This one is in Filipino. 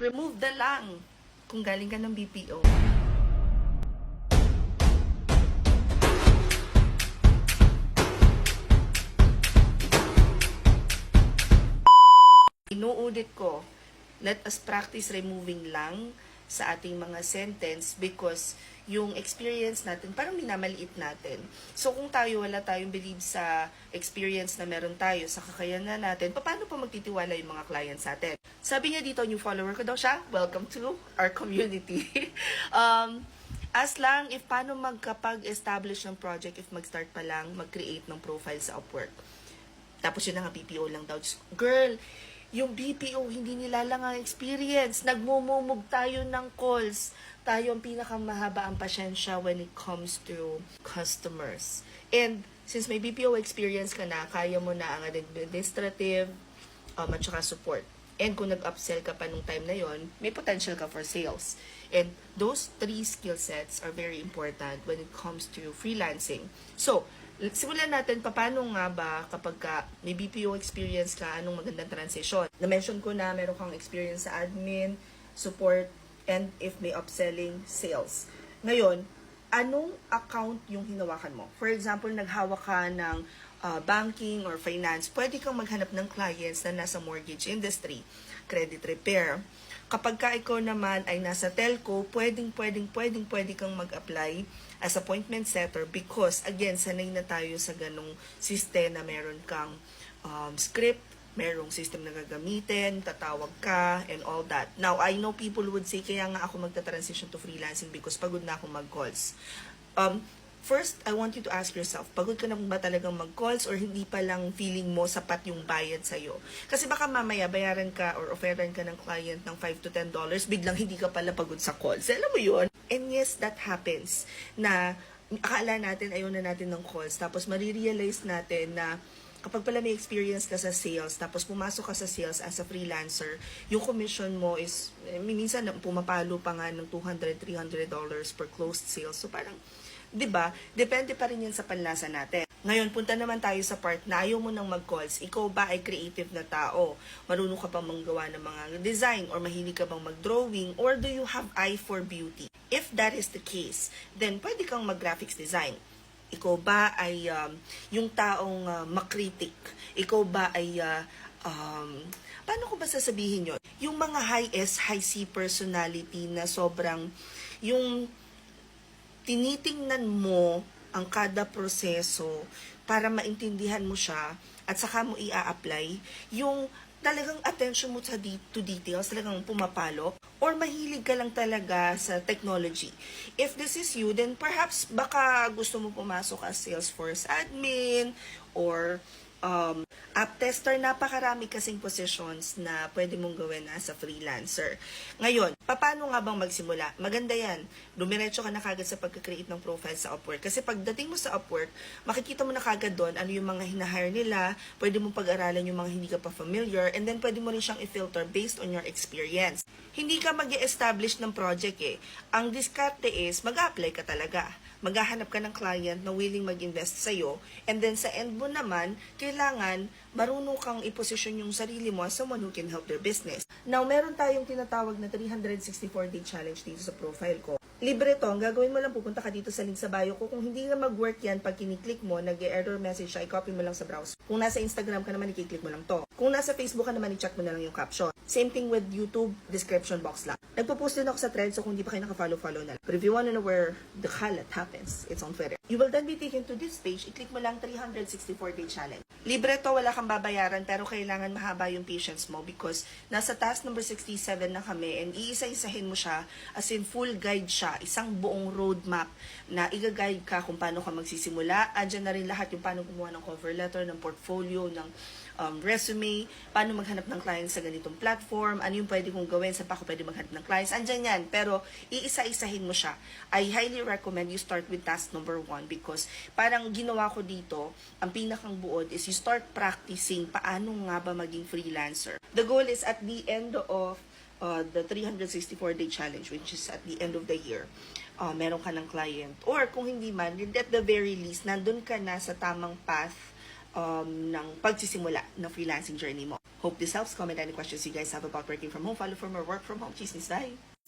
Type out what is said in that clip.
Remove the lang kung galing ka ng BPO. Inuudit ko, let us practice removing lang sa ating mga sentence because yung experience natin, parang minamaliit natin. So kung wala tayong believe sa experience na meron tayo, sa kakayanan natin, paano pa magtitiwala yung mga clients natin? Sabi niya dito, new follower ko daw siya, welcome to our community. As lang, if paano magkapag-establish ng project, if mag-start pa lang, mag-create ng profile sa Upwork. Tapos yun na nga, BPO lang daw. Girl, yung BPO, hindi nila lang ang experience. Nagmumumug tayo ng calls. Tayo ang pinakamahaba ang pasyensya when it comes to customers. And since may BPO experience ka na, kaya mo na ang administrative at saka support. And kung nag-upsell ka pa nung time na yon, may potential ka for sales. And those three skill sets are very important when it comes to freelancing. So, simulan natin paano nga ba kapag may BPO experience ka, anong magandang transition. Na-mention ko na meron kang experience sa admin, support, and if may upselling, sales. Ngayon, anong account yung hinawakan mo? For example, naghawak ka ng banking or finance, pwede kang maghanap ng clients na nasa mortgage industry, credit repair. Kapag ka ikaw naman ay nasa telco, pwedeng kang mag-apply as appointment setter because, again, sanay na tayo sa ganong system na meron kang script, merong system na gagamitin, tatawag ka, and all that. Now, I know people would say, kaya nga ako magta-transition to freelancing because pagod na akong mag-calls. First, I want you to ask yourself, pagod ka na ba talagang mag-calls or hindi pa lang feeling mo sapat yung bayad sa'yo? Kasi baka mamaya bayaran ka or offeran ka ng client ng $5 to $10, biglang hindi ka pala pagod sa calls. Alam mo yun? And yes, that happens na akala natin ayaw na natin ng calls tapos marirealize natin na kapag pala may experience ka sa sales, tapos pumasok ka sa sales as a freelancer, yung commission mo is, minsan pumapalo pa nga ng $200, $300 per closed sales. So parang, 'di ba? Depende pa rin 'yan sa panlasa natin. Ngayon, punta naman tayo sa part na ayaw mo nang mag-calls. Ikaw ba ay creative na tao? Marunong ka bang manggawa ng mga design or mahilig ka bang mag-drawing or do you have eye for beauty? If that is the case, then pwede kang mag-graphics design. Ikaw ba ay yung taong makritik? Ikaw ba ay paano ko ba sasabihin 'yon? Yung mga high S, high C personality na sobrang yung tinitingnan mo ang kada proseso para maintindihan mo siya at saka mo i-apply, yung talagang attention mo to details, talagang pumapalo, or mahilig ka lang talaga sa technology. If this is you, then perhaps baka gusto mo pumasok as Salesforce admin or app tester. Napakarami kasing positions na pwede mong gawin as a freelancer. Ngayon, paano nga bang magsimula? Maganda yan. Dumiretso ka na kagad sa pagka-create ng profile sa Upwork. Kasi pagdating mo sa Upwork, makikita mo na kagad doon ano yung mga hinahire nila, pwede mong pag-aralan yung mga hindi ka pa familiar, and then pwede mo rin siyang i-filter based on your experience. Hindi ka mag-e-establish ng project eh. Ang diskarte is, mag-apply ka talaga. Maghahanap ka ng client na willing mag-invest sa'yo, and then sa end mo naman, kailangan marunong kang i-position yung sarili mo as someone who can help their business. Now, meron tayong tinatawag na 364-day challenge dito sa profile ko. Libre to, ang gagawin mo lang, pupunta ka dito sa link sa bio ko. Kung hindi na mag-work yan, pag kiniklik mo, nag-error message siya, i-copy mo lang sa browser. Kung nasa Instagram ka naman, i-click mo lang to. Kung nasa Facebook ka naman, i-check mo na lang yung caption. Same thing with YouTube, description box lang. Nagpo-post din ako sa thread, so kung hindi pa kayo naka-follow na lang. But if you wanna know where the kalat happens, it's on Twitter. You will then be taken to this page, i-click mo lang 364-day challenge. Libre to, wala kang babayaran, pero kailangan mahaba yung patience mo because nasa task number 67 na kami and iisa-isahin mo siya as in full guide siya, isang buong roadmap na i-guide ka kung paano ka magsisimula. Andyan na rin lahat yung paano gumawa ng cover letter, ng portfolio, ng resume, paano maghanap ng clients sa ganitong platform, ano yung pwede kong gawin, sa pa ako pwede maghanap ng clients, andyan yan. Pero iisa-isahin mo siya. I highly recommend you start with task number 1 because parang ginawa ko dito, ang pinakang buod is you start practicing paano nga ba maging freelancer. The goal is at the end of the 364-day challenge, which is at the end of the year, meron ka ng client. Or kung hindi man, at the very least, nandun ka na sa tamang path ng pagsisimula ng freelancing journey mo. Hope this helps. Comment any questions you guys have about working from home. Follow for more work from home. Chismis, bye!